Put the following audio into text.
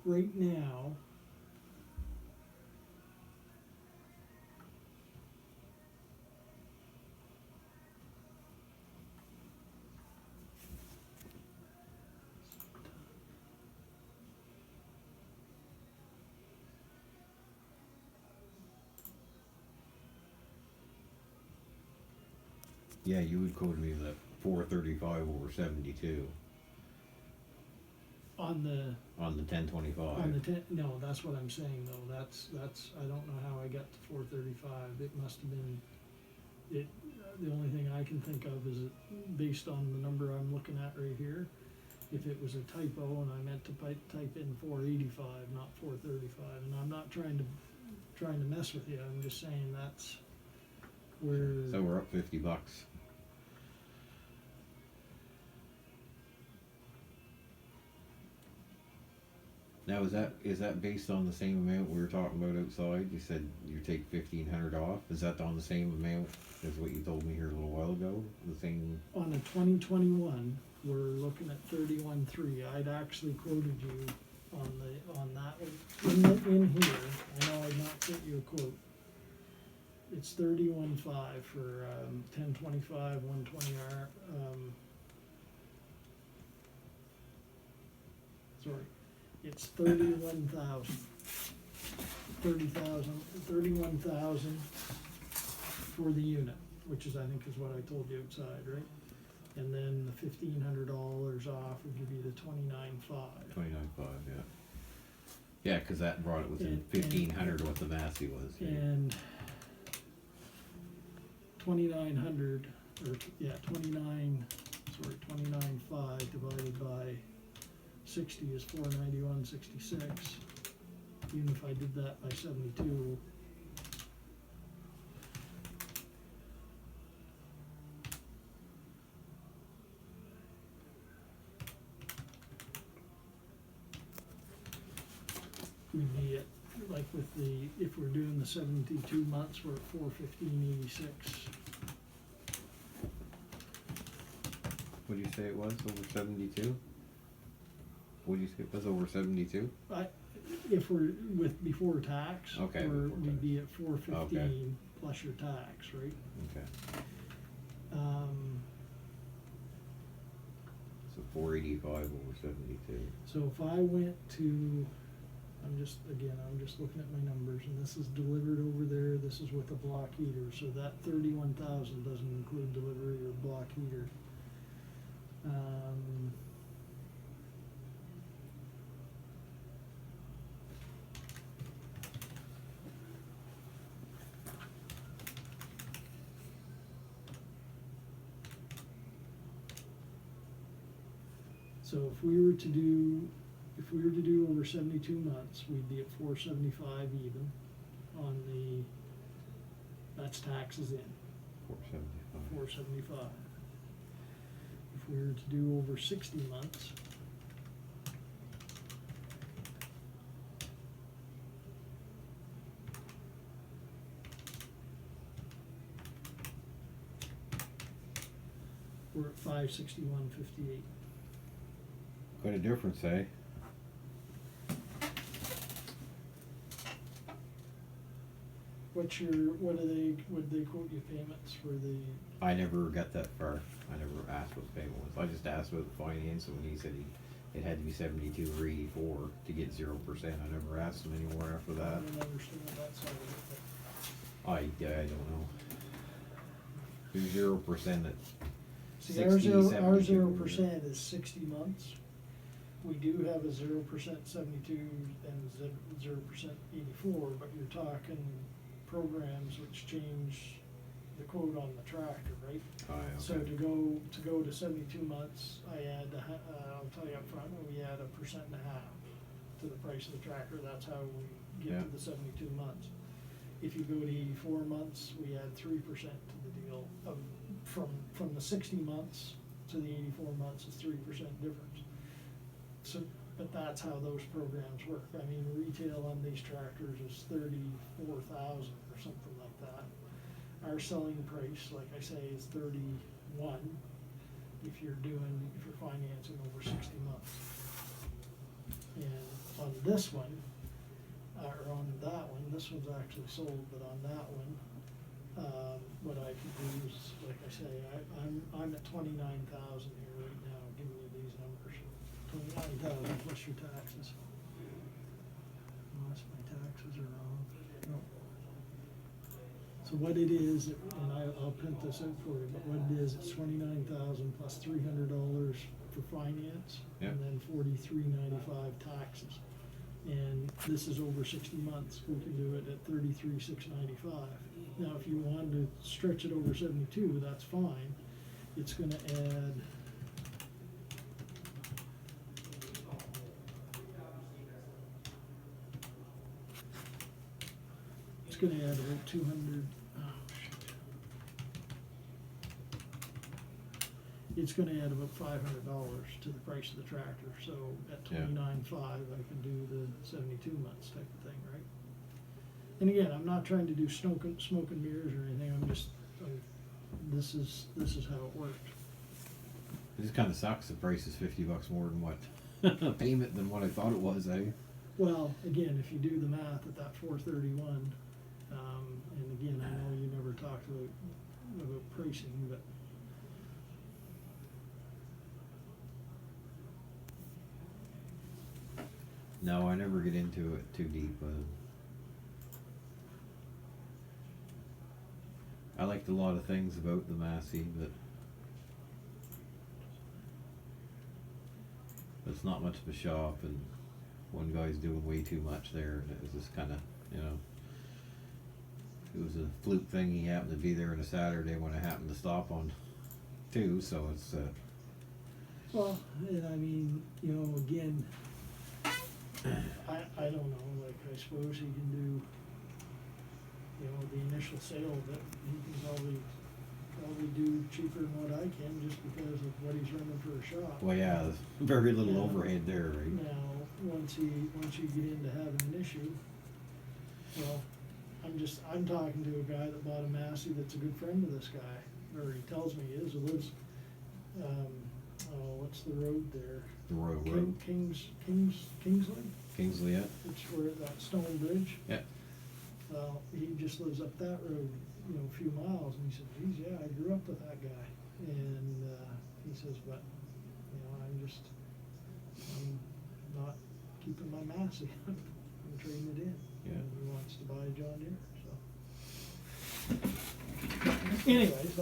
right now, Yeah, you would quote me the 435 over 72 on the on the 1025. On the ten, no, that's what I'm saying though, that's, I don't know how I got to 435, it must have been, the only thing I can think of is it, based on the number I'm looking at right here, if it was a typo and I meant to type in 485, not 435, and I'm not trying to mess with you, I'm just saying that's where. So we're up $50. Now is that based on the same amount we were talking about outside? You said you take 1,500 off. Is that on the same amount as what you told me here a little while ago? The same. On a 2021, we're looking at 31.3. I'd actually quoted you on that one. In here, I know I'd not sent you a quote. It's 31.5 for 1025, 120R. Sorry, it's 31,000. 31,000 for the unit, which is, I think, is what I told you outside, right? And then the $1,500 off would give you the 29.5. 29.5, yeah. Yeah, because that brought it within 1,500 what the Massey was. Yeah. And 2,900, or yeah, 29.5 divided by 60 is 491.66. Even if I did that by 72. We'd be at, like with the, if we're doing the 72 months, we're at 415.86. What did you say it was? Over 72? What did you say it was? Over 72? If we're with before tax, Okay, we'd be at 415 Okay. plus your tax, right? Okay. Um, So 485 over 72. so if I went to, I'm just looking at my numbers, and this is delivered over there, this is with a block heater, so that 31,000 doesn't include delivery or block heater. So if we were to do over 72 months, we'd be at 475 even on the, that's taxes in, 475. 475. If we were to do over 60 months, we're at 561.58. Quite a difference, eh? What did they quote you payments for the? I never got that far. I never asked what the payment was. I just asked about the finance, and he said it had to be 72 or 84 to get 0%. I never asked him anymore after I that. don't understand that side of it, I don't know. Do 0% at See, 60, our 72. 0% is 60 months. We do have a 0% 72 and 0% 84, but you're talking programs which change the quote on the tractor, right? Oh, yeah, okay. So to go to 72 months, I add, I'll tell you up front, we add 1.5% to the price of the tractor. That's how we get to the 72 months. If you go to 84 months, we add 3% to the deal. From the 60 months to the 84 months is 3% difference. So, but that's how those programs work. I mean, retail on these tractors is 34,000 or something like that. Our selling price, like I say, is 31 if you're financing over 60 months. And on on this one, or on that one, this one's actually sold, but on that one, what I could do is, like I say, I'm at 29,000 here right now, giving you these numbers. 29,000 plus your taxes. Unless my taxes are wrong. No. So what it is, and I'll print this out for you, but what it is, it's 29,000 plus $300 for finance, Yep. and then 43.95 taxes. And this is over 60 months. We can do it at 33,695. Now, if you wanted to stretch it over 72, that's fine. It's going to add. It's going to add about 200. Oh, shit. It's going to add about $500 to the price of the tractor. So at $29,500, I can do the 72 months type of thing, right? And again, I'm not trying to do smoke and mirrors or anything. This is how it works. It just kind of sucks. The price is $50 more than what payment than what I thought it was. Well, again, if you do the math at that 431, and again, I know you never talked about pricing, but no, I never get into it too deep. I liked a lot of things about the Massey, but it's not much of a shop, and one guy's doing way too much there, and it was just kind of, it was a fluke thing. He happened to be there on a Saturday when I happened to stop on too, so it's well, and I mean, again, I don't know, like, I suppose he can do, the initial sale of it, he can probably do cheaper than what I can, just because of what he's running for a shop. well, yeah, there's very little Yeah. overhead there, right? Now, once you get into having an issue, well, I'm talking to a guy that bought a Massey that's a good friend of this guy, or he tells me he is, who lives, what's the road there? The Royal Road, Kingsley? Kingsley, yeah. It's where that stone bridge. Yeah. Well, he just lives up that road, a few miles, and he said, geez, yeah, I grew up with that guy. And, he says, but, I'm not keeping my Massey. I'm trading it in. Yeah. And he wants to buy a John Deere, so. Anyways,